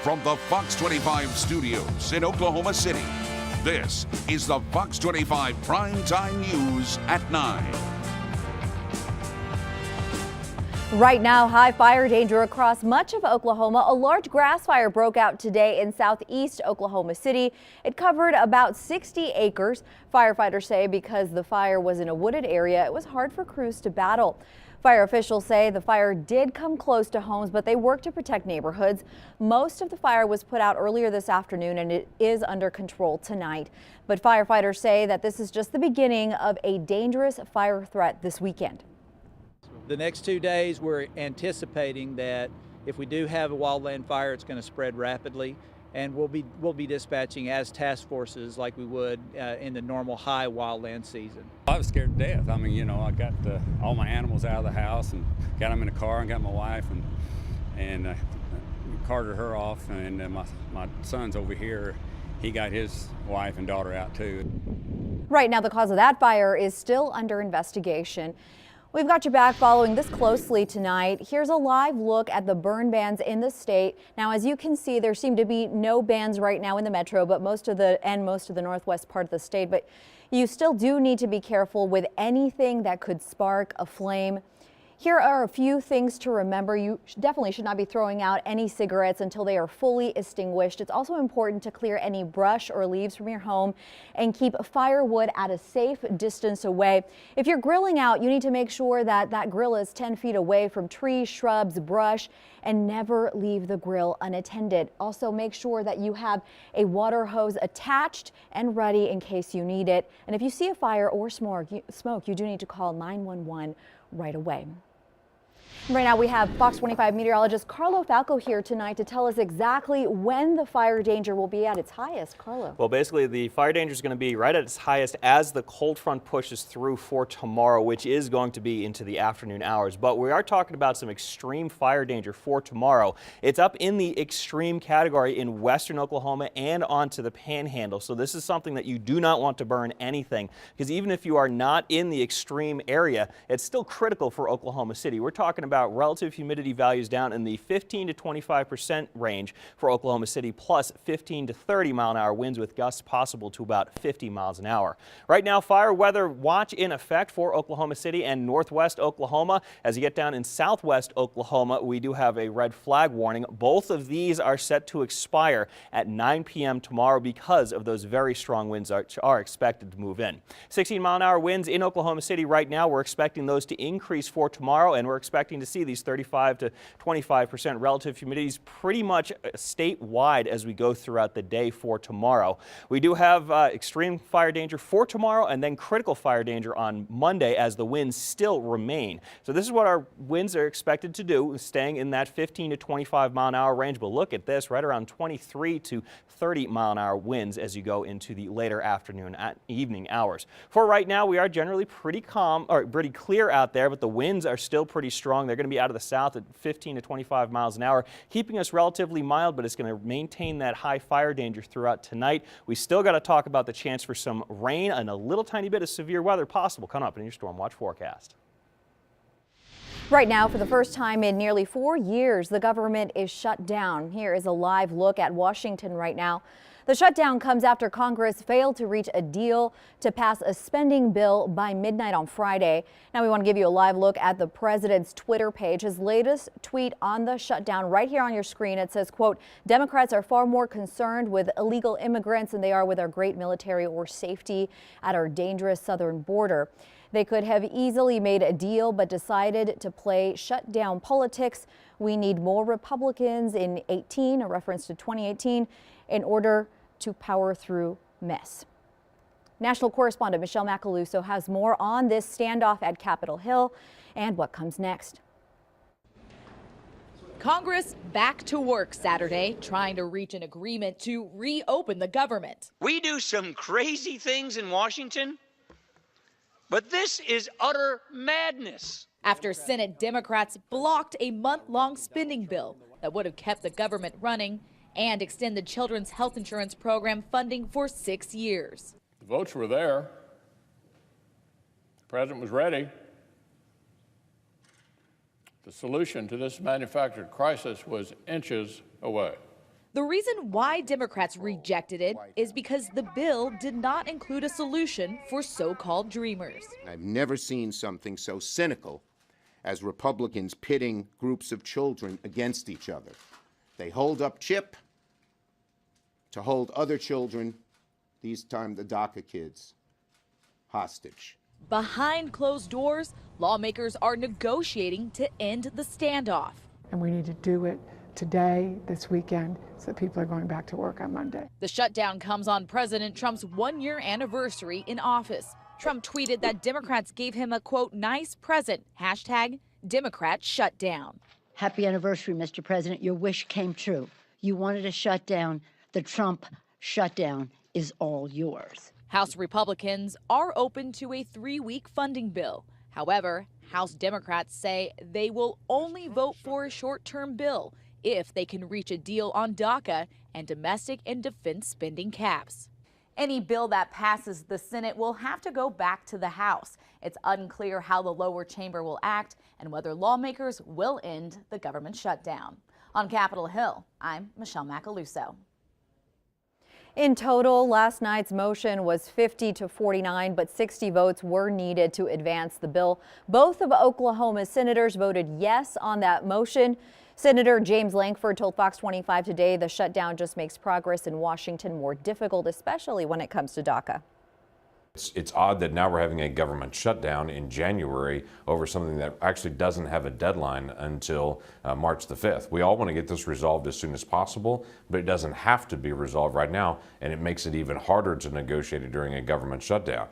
From the Fox 25 studios in Oklahoma City, this is the Fox 25 Primetime News at 9. Right now, high fire danger across much of Oklahoma. A large grass fire broke out today in southeast Oklahoma City. It covered about 60 acres. Firefighters say because the fire was in a wooded area, it was hard for crews to battle. Fire officials say the fire did come close to homes, but they worked to protect neighborhoods. Most of the fire was put out earlier this afternoon and it is under control tonight. But firefighters say that this is just the beginning of a dangerous fire threat this weekend. The next 2 days, we're anticipating that if we do have a wildland fire, it's going to spread rapidly, and we'll be dispatching as task forces like we would in the normal high wildland season. I was scared to death. I mean, you know, I got all my animals out of the house and got them in the car and got my wife and carted her off, and my son's over here. He got his wife and daughter out too. Right now, the cause of that fire is still under investigation. We've got you back following this closely tonight. Here's a live look at the burn bans in the state. Now, as you can see, there seem to be no bans right now in the metro, but most of the northwest part of the state. But you still do need to be careful with anything that could spark a flame. Here are a few things to remember. You definitely should not be throwing out any cigarettes until they are fully extinguished. It's also important to clear any brush or leaves from your home and keep firewood at a safe distance away. If you're grilling out, you need to make sure that that grill is 10 feet away from trees, shrubs, brush, and never leave the grill unattended. Also, make sure that you have a water hose attached and ready in case you need it. And if you see a fire or smoke, you do need to call 911 right away. Right now we have Fox 25 meteorologist Carlo Falco here tonight to tell us exactly when the fire danger will be at its highest. Carlo. Well, basically the fire danger is going to be right at its highest as the cold front pushes through for tomorrow, which is going to be into the afternoon hours. But we are talking about some extreme fire danger for tomorrow. It's up in the extreme category in western Oklahoma and onto the panhandle. So this is something that you do not want to burn anything, because even if you are not in the extreme area, it's still critical for Oklahoma City. We're talking about relative humidity values down in the 15 to 25% range for Oklahoma City, plus 15 to 30 mile-an-hour winds with gusts possible to about 50 miles an hour. Right now, fire weather watch in effect for Oklahoma City and northwest Oklahoma. As you get down in southwest Oklahoma, we do have a red flag warning. Both of these are set to expire at 9 p.m. tomorrow because of those very strong winds that are expected to move in. 16 mile-an-hour winds in Oklahoma City right now. We're expecting those to increase for tomorrow, and we're expecting to see these 35 to 25% relative humidities pretty much statewide as we go throughout the day for tomorrow. We do have extreme fire danger for tomorrow and then critical fire danger on Monday as the winds still remain. So this is what our winds are expected to do, staying in that 15 to 25 mile-an-hour range. But look at this, right around 23 to 30 mile-an-hour winds as you go into the later afternoon and evening hours. For right now, we are generally pretty calm or pretty clear out there, but the winds are still pretty strong. They're going to be out of the south at 15 to 25 miles an hour, keeping us relatively mild, but it's going to maintain that high fire danger throughout tonight. We still got to talk about the chance for some rain and a little tiny bit of severe weather possible coming up in your storm watch forecast. Right now, for the first time in nearly 4 years, the government is shut down. Here is a live look at Washington right now. The shutdown comes after Congress failed to reach a deal to pass a spending bill by midnight on Friday. Now we want to give you a live look at the president's Twitter page. His latest tweet on the shutdown right here on your screen. It says, quote, "Democrats are far more concerned with illegal immigrants than they are with our great military or safety at our dangerous southern border. They could have easily made a deal, but decided to play shutdown politics. We need more Republicans in 18, a reference to 2018, in order to power through mess." National correspondent Michelle Macaluso has more on this standoff at Capitol Hill and what comes next. Congress back to work Saturday, trying to reach an agreement to reopen the government. We do some crazy things in Washington, but this is utter madness. After Senate Democrats blocked a month-long spending bill that would have kept the government running and extended children's health insurance program funding for 6 years. The votes were there. The president was ready. The solution to this manufactured crisis was inches away. The reason why Democrats rejected it is because the bill did not include a solution for so-called dreamers. I've never seen something so cynical as Republicans pitting groups of children against each other. They hold up Chip to hold other children, these time the DACA kids, hostage. Behind closed doors, lawmakers are negotiating to end the standoff. And we need to do it today, this weekend, so that people are going back to work on Monday. The shutdown comes on President Trump's one-year anniversary in office. Trump tweeted that Democrats gave him a, quote, nice present, hashtag Democrat shutdown. Happy anniversary, Mr. President. Your wish came true. You wanted a shutdown. The Trump shutdown is all yours. House Republicans are open to a 3-week funding bill. However, House Democrats say they will only vote for a short-term bill if they can reach a deal on DACA and domestic and defense spending caps. Any bill that passes the Senate will have to go back to the House. It's unclear how the lower chamber will act and whether lawmakers will end the government shutdown. On Capitol Hill, I'm Michelle Macaluso. In total, last night's motion was 50-49, but 60 votes were needed to advance the bill. Both of Oklahoma's senators voted yes on that motion. Senator James Lankford told Fox 25 today the shutdown just makes progress in Washington more difficult, especially when it comes to DACA. It's odd that now we're having a government shutdown in January over something that actually doesn't have a deadline until March the 5th. We all want to get this resolved as soon as possible, but it doesn't have to be resolved right now, and it makes it even harder to negotiate it during a government shutdown.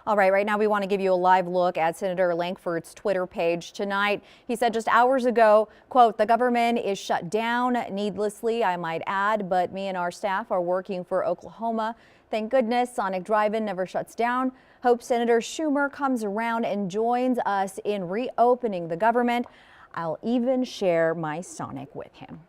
All right now we want to give you a live look at Senator Lankford's Twitter page tonight. He said just hours ago, quote, the government is shut down needlessly, I might add, but me and our staff are working for Oklahoma. Thank goodness Sonic Drive-In never shuts down. Hope Senator Schumer comes around and joins us in reopening the government. I'll even share my Sonic with him.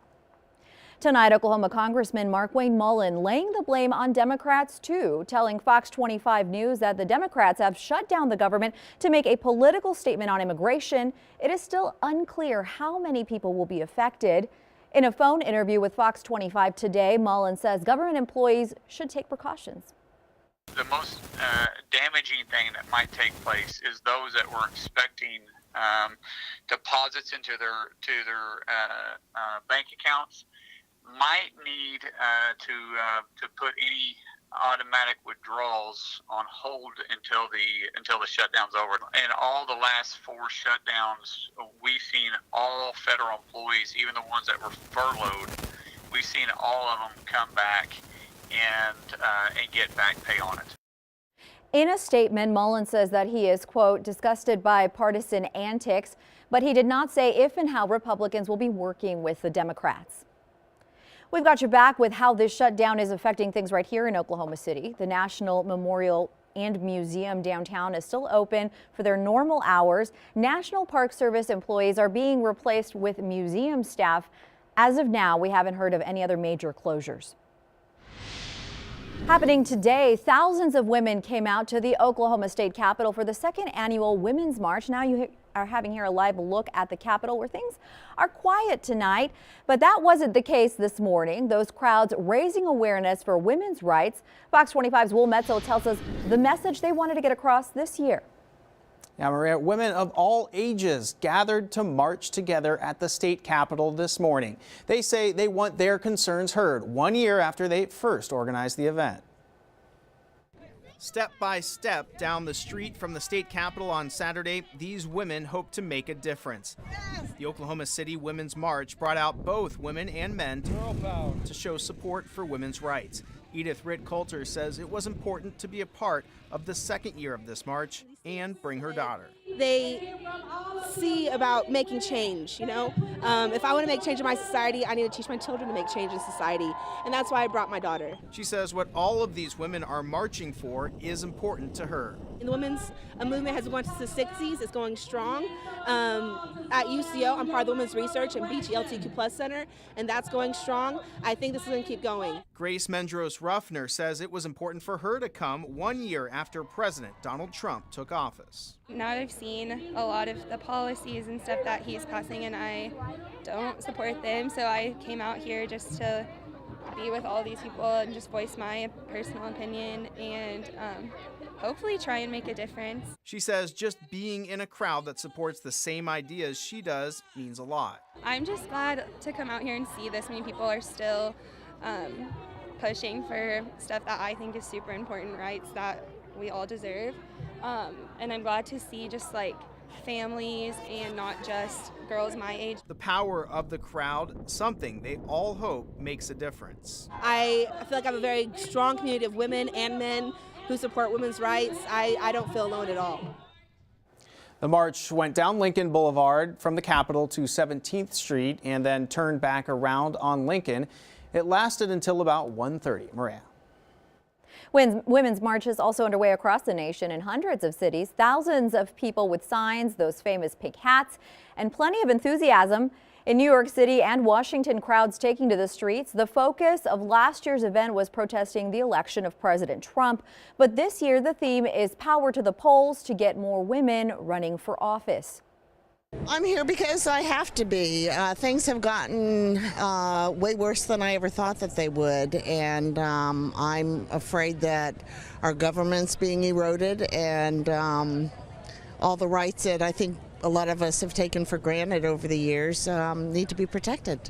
Tonight, Oklahoma Congressman Markwayne Mullin laying the blame on Democrats, too, telling Fox 25 News that the Democrats have shut down the government to make a political statement on immigration. It is still unclear how many people will be affected. In a phone interview with Fox 25 today, Mullin says government employees should take precautions. The most damaging thing that might take place is those that were expecting deposits into their bank accounts might need to put any automatic withdrawals on hold until the shutdown's over. In all the last 4 shutdowns, we've seen all federal employees, even the ones that were furloughed, we've seen all of them come back and get back pay on it. In a statement, Mullin says that he is, quote, disgusted by partisan antics, but he did not say if and how Republicans will be working with the Democrats. We've got you back with how this shutdown is affecting things right here in Oklahoma City. The National Memorial and Museum downtown is still open for their normal hours. National Park Service employees are being replaced with museum staff. As of now, we haven't heard of any other major closures. Happening today, thousands of women came out to the Oklahoma State Capitol for the 2nd annual Women's March. Now you are having here a live look at the Capitol where things are quiet tonight, but that wasn't the case this morning. Those crowds raising awareness for women's rights. Fox 25's Will Metzel tells us the message they wanted to get across this year. Now, Maria, women of all ages gathered to march together at the state capitol this morning. They say they want their concerns heard 1 year after they first organized the event. Step by step down the street from the state capitol on Saturday, these women hope to make a difference. The Oklahoma City Women's March brought out both women and men to show support for women's rights. Edith Ritt-Coulter says it was important to be a part of the 2nd year of this march and bring her daughter. They see about making change, you know? If I want to make change in my society, I need to teach my children to make change in society. And that's why I brought my daughter. She says what all of these women are marching for is important to her. And the women's movement has gone since the 60s. It's going strong. At UCO, I'm part of the Women's Research and Beach LGBTQ+ Center, and that's going strong. I think this is going to keep going. Grace Mendros-Ruffner says it was important for her to come 1 year after President Donald Trump took office. Now that I've seen a lot of the policies and stuff that he's passing, and I don't support them, so I came out here just to be with all these people and just voice my personal opinion and hopefully try and make a difference. She says just being in a crowd that supports the same ideas she does means a lot. I'm just glad to come out here and see this many people are still pushing for stuff that I think is super important, rights that we all deserve. And I'm glad to see just like families and not just girls my age. The power of the crowd, something they all hope makes a difference. I feel like I have a very strong community of women and men who support women's rights. I don't feel alone at all. The march went down Lincoln Boulevard from the Capitol to 17th Street and then turned back around on Lincoln. It lasted until about 1:30. Maria. Women's March is also underway across the nation in hundreds of cities. Thousands of people with signs, those famous pink hats, and plenty of enthusiasm. In New York City and Washington, crowds taking to the streets. The focus of last year's event was protesting the election of President Trump. But this year, the theme is power to the polls to get more women running for office. I'm here because I have to be. Things have gotten way worse than I ever thought that they would, and I'm afraid that our government's being eroded, and all the rights that I think a lot of us have taken for granted over the years need to be protected.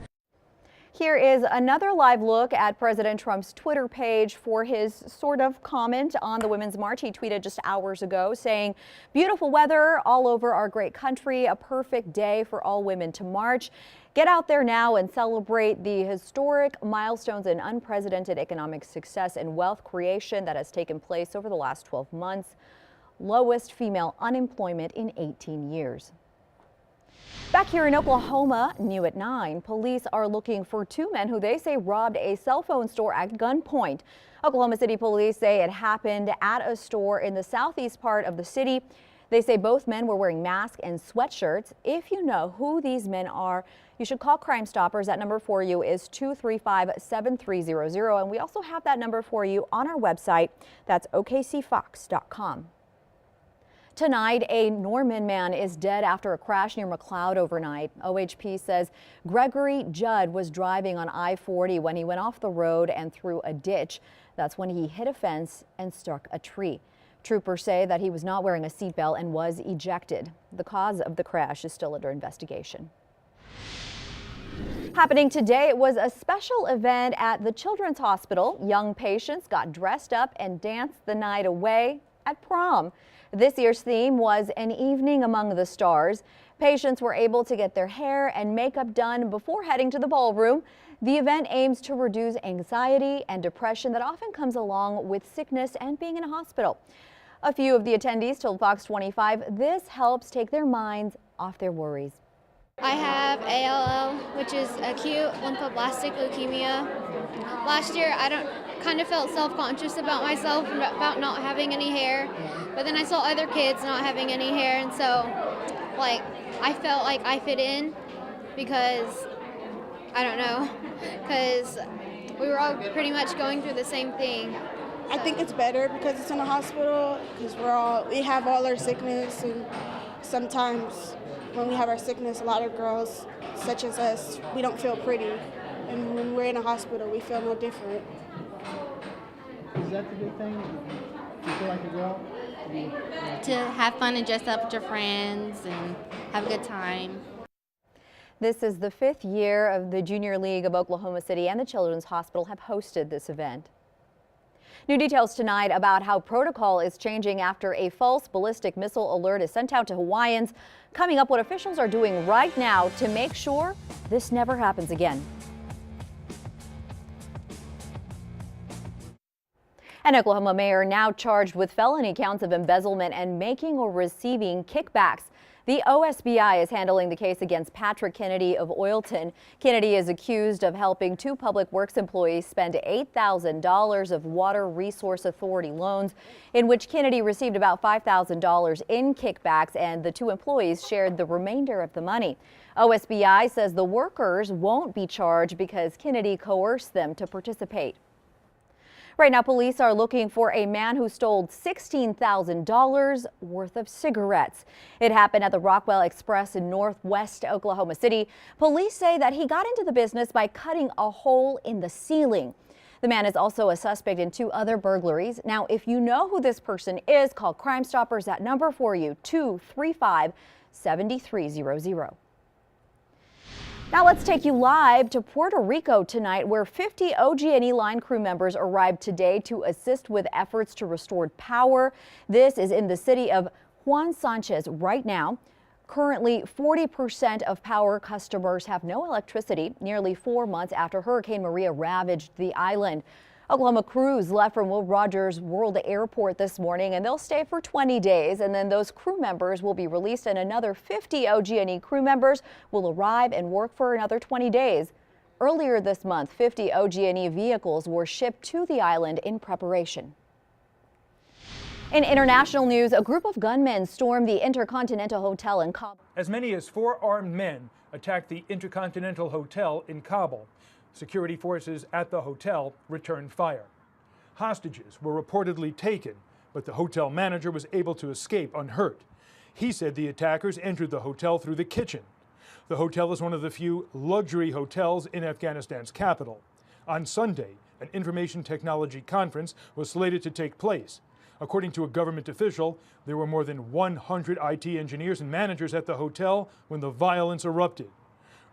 Here is another live look at President Trump's Twitter page for his sort of comment on the Women's March. He tweeted just hours ago saying, "Beautiful weather all over our great country, a perfect day for all women to march. Get out there now and celebrate the historic milestones and unprecedented economic success and wealth creation that has taken place over the last 12 months. Lowest female unemployment in 18 years." Back here in Oklahoma, new at 9, police are looking for two men who they say robbed a cell phone store at gunpoint. Oklahoma City police say it happened at a store in the southeast part of the city. They say both men were wearing masks and sweatshirts. If you know who these men are, you should call Crime Stoppers. That number for you is 235-7300. And we also have that number for you on our website. That's okcfox.com. Tonight, a Norman man is dead after a crash near McLeod overnight. OHP says Gregory Judd was driving on I-40 when he went off the road and through a ditch. That's when he hit a fence and struck a tree. Troopers say that he was not wearing a seatbelt and was ejected. The cause of the crash is still under investigation. Happening today, it was a special event at the Children's Hospital. Young patients got dressed up and danced the night away at prom. This year's theme was An Evening Among the Stars. Patients were able to get their hair and makeup done before heading to the ballroom. The event aims to reduce anxiety and depression that often comes along with sickness and being in a hospital. A few of the attendees told Fox 25 this helps take their minds off their worries. I have ALL, which is acute lymphoblastic leukemia. Last year, I kind of felt self-conscious about myself, about not having any hair. But then I saw other kids not having any hair, and so, like, I felt like I fit in because, I don't know, because we were all pretty much going through the same thing. I think it's better because it's in a hospital, because we have all our sickness, and sometimes when we have our sickness, a lot of girls, such as us, we don't feel pretty. And when we're in a hospital, we feel no different. Is that the big thing? Do you feel like a girl? To have fun and dress up with your friends and have a good time. This is the 5th year of the Junior League of Oklahoma City and the Children's Hospital have hosted this event. New details tonight about how protocol is changing after a false ballistic missile alert is sent out to Hawaiians. Coming up, what officials are doing right now to make sure this never happens again. An Oklahoma mayor now charged with felony counts of embezzlement and making or receiving kickbacks. The OSBI is handling the case against Patrick Kennedy of Oilton. Kennedy is accused of helping two public works employees spend $8,000 of Water Resource Authority loans, in which Kennedy received about $5,000 in kickbacks, and the two employees shared the remainder of the money. OSBI says the workers won't be charged because Kennedy coerced them to participate. Right now, police are looking for a man who stole $16,000 worth of cigarettes. It happened at the Rockwell Express in northwest Oklahoma City. Police say that he got into the business by cutting a hole in the ceiling. The man is also a suspect in two other burglaries. Now, if you know who this person is, call Crime Stoppers. That number for you, 235-7300. Now let's take you live to Puerto Rico tonight, where 50 OG&E line crew members arrived today to assist with efforts to restore power. This is in the city of Juan Sanchez right now. Currently, 40% of power customers have no electricity, nearly 4 months after Hurricane Maria ravaged the island. Oklahoma crews left from Will Rogers World Airport this morning, and they'll stay for 20 days. And then those crew members will be released, and another 50 OG&E crew members will arrive and work for another 20 days. Earlier this month, 50 OG&E vehicles were shipped to the island in preparation. In international news, a group of gunmen stormed the Intercontinental Hotel in Kabul. As many as 4 armed men attacked the Intercontinental Hotel in Kabul. Security forces at the hotel returned fire. Hostages were reportedly taken, but the hotel manager was able to escape unhurt. He said the attackers entered the hotel through the kitchen. The hotel is one of the few luxury hotels in Afghanistan's capital. On Sunday, an information technology conference was slated to take place. According to a government official, there were more than 100 IT engineers and managers at the hotel when the violence erupted.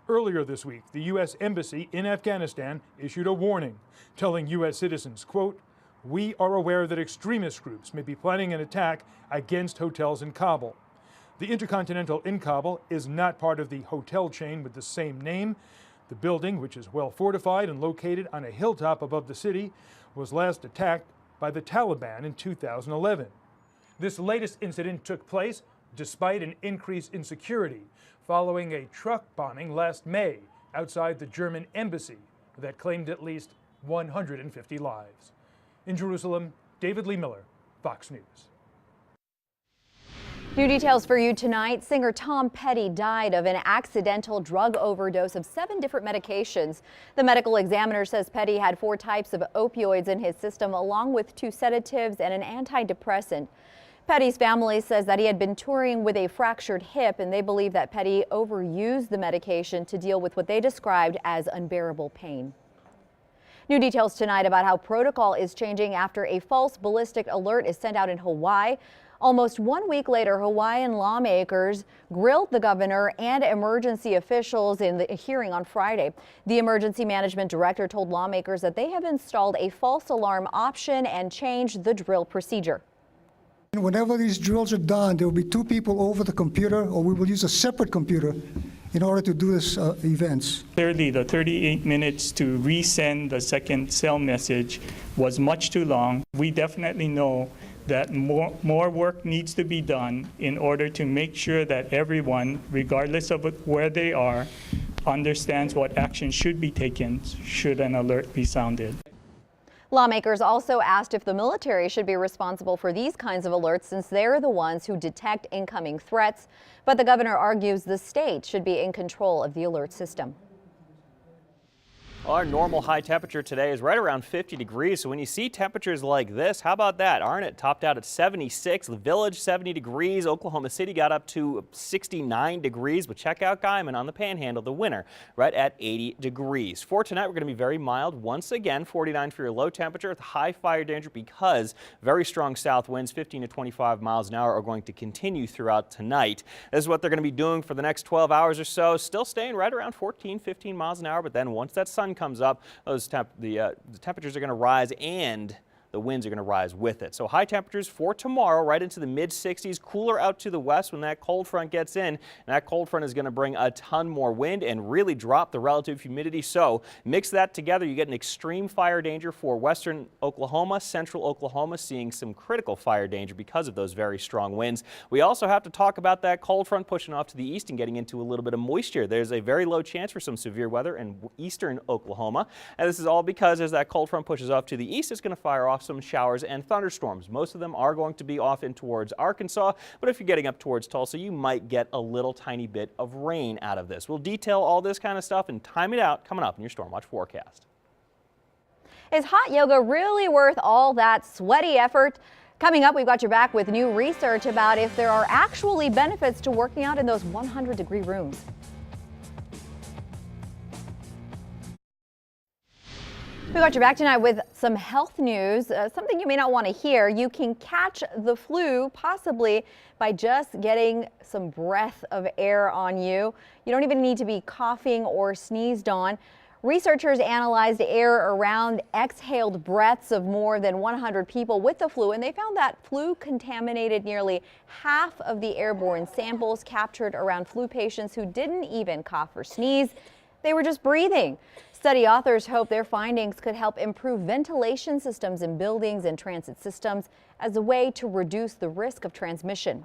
Earlier this week, the U.S. Embassy in Afghanistan issued a warning, telling U.S. citizens, quote, "We are aware that extremist groups may be planning an attack against hotels in Kabul." The Intercontinental in Kabul is not part of the hotel chain with the same name. The building, which is well fortified and located on a hilltop above the city, was last attacked by the Taliban in 2011. This latest incident took place despite an increase in security following a truck bombing last May outside the German embassy that claimed at least 150 lives. In Jerusalem, David Lee Miller, Fox News. New details for you tonight. Singer Tom Petty died of an accidental drug overdose of 7 different medications. The medical examiner says Petty had 4 types of opioids in his system, along with 2 sedatives and an antidepressant. Petty's family says that he had been touring with a fractured hip, and they believe that Petty overused the medication to deal with what they described as unbearable pain. New details tonight about how protocol is changing after a false ballistic alert is sent out in Hawaii. Almost 1 week later, Hawaiian lawmakers grilled the governor and emergency officials in the hearing on Friday. The emergency management director told lawmakers that they have installed a false alarm option and changed the drill procedure. Whenever these drills are done, there will be 2 people over the computer, or we will use a separate computer in order to do this events. Clearly, the 38 minutes to resend the second cell message was much too long. We definitely know that more work needs to be done in order to make sure that everyone, regardless of where they are, understands what action should be taken should an alert be sounded. Lawmakers also asked if the military should be responsible for these kinds of alerts, since they're the ones who detect incoming threats. But the governor argues the state should be in control of the alert system. Our normal high temperature today is right around 50 degrees. So when you see temperatures like this, how about that? Arnott topped out at 76, the Village 70 degrees, Oklahoma City got up to 69 degrees, but check out Guyman on the Panhandle, the winner, right at 80 degrees. For tonight, we're going to be very mild. Once again, 49 for your low temperature with high fire danger because very strong south winds, 15 to 25 miles an hour, are going to continue throughout tonight. This is what they're going to be doing for the next 12 hours or so, still staying right around 14, 15 miles an hour, but then once that sun comes up, the temperatures are going to rise and the winds are going to rise with it. So high temperatures for tomorrow, right into the mid-60s, cooler out to the west when that cold front gets in. And that cold front is going to bring a ton more wind and really drop the relative humidity. So mix that together, you get an extreme fire danger for western Oklahoma, central Oklahoma, seeing some critical fire danger because of those very strong winds. We also have to talk about that cold front pushing off to the east and getting into a little bit of moisture. There's a very low chance for some severe weather in eastern Oklahoma. And this is all because as that cold front pushes off to the east, it's going to fire off some showers and thunderstorms. Most of them are going to be off in towards Arkansas, but if you're getting up towards Tulsa, you might get a little tiny bit of rain out of this. We'll detail all this kind of stuff and time it out coming up in your Storm Watch forecast. Is hot yoga really worth all that sweaty effort? Coming up, we've got your back with new research about if there are actually benefits to working out in those 100-degree rooms. We got your back tonight with some health news, something you may not want to hear. You can catch the flu possibly by just getting some breath of air on you. You don't even need to be coughing or sneezed on. Researchers analyzed air around exhaled breaths of more than 100 people with the flu, and they found that flu contaminated nearly half of the airborne samples captured around flu patients who didn't even cough or sneeze. They were just breathing. Study authors hope their findings could help improve ventilation systems in buildings and transit systems as a way to reduce the risk of transmission.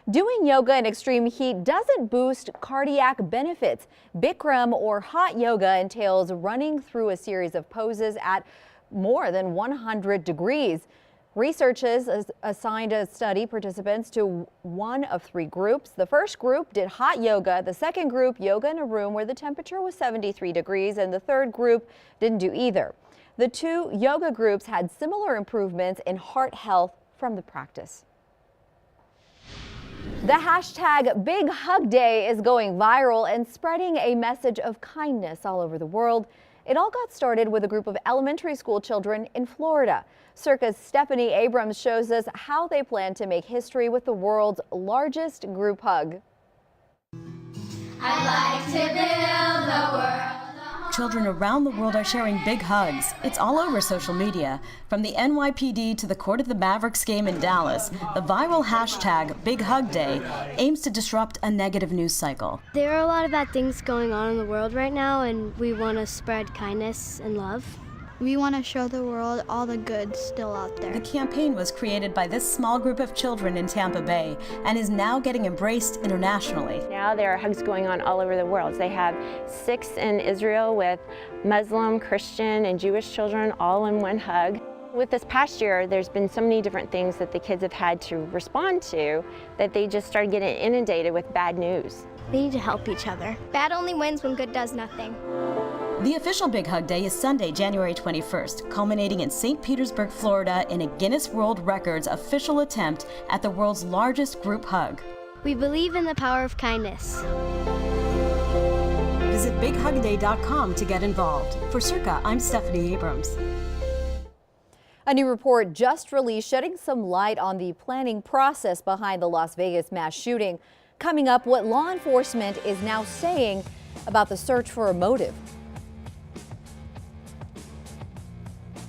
Doing yoga in extreme heat doesn't boost cardiac benefits. Bikram or hot yoga entails running through a series of poses at more than 100 degrees. Researchers assigned study participants to one of three groups. The first group did hot yoga, the second group yoga in a room where the temperature was 73 degrees, and the third group didn't do either. The two yoga groups had similar improvements in heart health from the practice. The hashtag Big Hug Day is going viral and spreading a message of kindness all over the world. It all got started with a group of elementary school children in Florida. Circa's Stephanie Abrams shows us how they plan to make history with the world's largest group hug. I'd like to build the world. Children around the world are sharing big hugs. It's all over social media. From the NYPD to the Court of the Mavericks game in Dallas, the viral hashtag Big Hug Day aims to disrupt a negative news cycle. There are a lot of bad things going on in the world right now, and we want to spread kindness and love. We want to show the world all the good still out there. The campaign was created by this small group of children in Tampa Bay and is now getting embraced internationally. Now there are hugs going on all over the world. They have 6 in Israel with Muslim, Christian, and Jewish children all in one hug. With this past year, there's been so many different things that the kids have had to respond to that they just started getting inundated with bad news. We need to help each other. Bad only wins when good does nothing. The official Big Hug Day is Sunday, January 21st, culminating in St. Petersburg, Florida, in a Guinness World Records official attempt at the world's largest group hug. We believe in the power of kindness. Visit BigHugDay.com to get involved. For Circa, I'm Stephanie Abrams. A new report just released shedding some light on the planning process behind the Las Vegas mass shooting. Coming up, what law enforcement is now saying about the search for a motive.